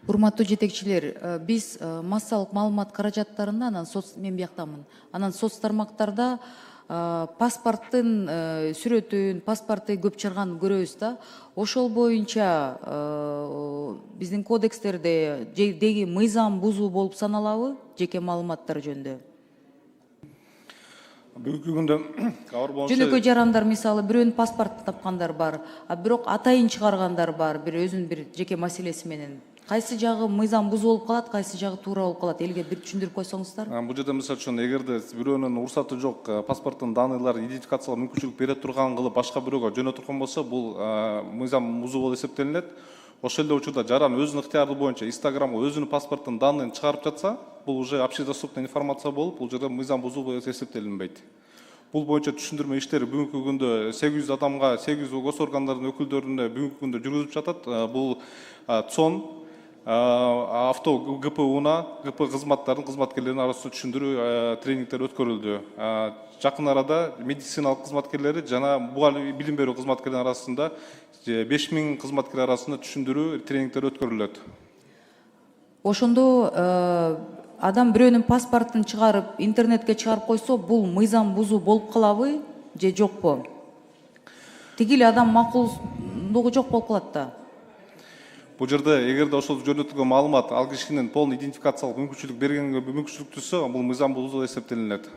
Урматтуу жетекчилер, биз массалык маалымат каражаттарында мен бияктамын. Анан соц тармактарда паспорттун сүрөтүн, паспортты көп чыгарганын көрөбүз да. Ошол боюнча биздин кодекстерде деги мыйзам бузуу болуп саналабы жеке маалыматтар жөнүндө? Бүгүнкү күндө кабар боюнча Жөнөкөй жарандар мисалы бирөөнүн паспортун тапкандар бар, бирок атайын чыгаргандар бар, өзүнүн бир жеке маселеси менен. Кайсы жагы мыйзам бузуу болуп калат, кайсы жагы туура болуп калат? Элге бир түшүндүрүп койсоңуздар. Бул жерде мисалы үчүн эгерде бирөөнүн уруксаты жок, паспорттун данныйларын идентификациялоо мүмкүнчүлүк бере турган кылып башка бирөөгө жөнөтүлгөн болсо, бул мыйзам бузуу болуп эсептелинет. Ошол эле учурда жаран өзүнүн ыктыяры боюнча Инстаграмга өзүнүн паспорттун данныйын чыгарып жатса, бул уже общедоступный информация болуп, бул жерде мыйзам бузуу болуп эсептелинбейт. Бул боюнча түшүндүрмө иштери бүгүнкү күндө 800 адамга, 800 гос органдардын өкүлдөрүнө бүгүнкү күндө жүргүзүлүп жатат. Бул ЦОН, авто ГПУна, ГП кызматтарынын кызматкерлеринин арасында түшүндүрүү тренингдер өткөрүлдү. Жакын арада медициналык кызматкерлери жана билим берүү кызматкерлеринин арасында 5000 кызматкер арасында түшүндүрүү тренингдер өткөрүлөт. Ошондо адам бирөөнүн паспортун чыгарып, интернетке чыгарып койсо, бул мыйзам бузуу болуп калабы же жокпу? Тиги эле адам макулдугу жок болуп калат да. Бул жерде эгерде ошол жөнөтүлгөн маалымат ал кишинин полный идентификациялык мүмкүнчүлүк бергенге мүмкүнчүлүк түзсө, бул мыйзам бузуу эсептелинет.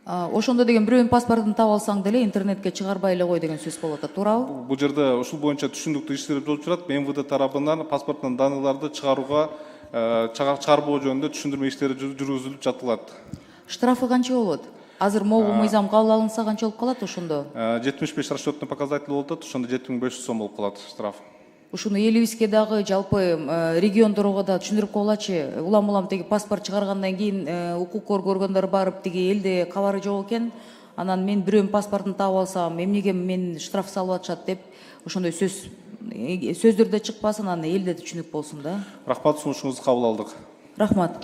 Ошондо деген бирөөнүн паспортун таап алсаң деле интернетке чыгарбай эле кой деген сөз болуп атат, туурабы? Бул жерде ушул боюнча түшүндүктүү иштер болуп жатат. МВД тарабынан паспорттун данныйларды чыгарууга чыгарбоо жөнүндө түшүндүрмө иштери жүргүзүлүп жатылат. Штрафы канча болот? Азыр могу мыйзам кабыл алынса канча болуп калат ошондо? 75 расчетный показатель болуп атат, ошондо 7500 сом болуп калат штраф. Ушуну элибизге дагы жалпы региондорго да түшүндүрүп койгулачы. Улам тиги паспорт чыгаргандан кийин укук коргондор барып тиги элде кабары жок экен. Анан мен бирөөнүн паспортун таап алсам, эмнеге мен штраф салып атышат деп ошондой сөздөрдө чыкпасын, анан элде түшүнүк болсун да. Рахмат, сунушуңузду кабыл алдык. Рахмат.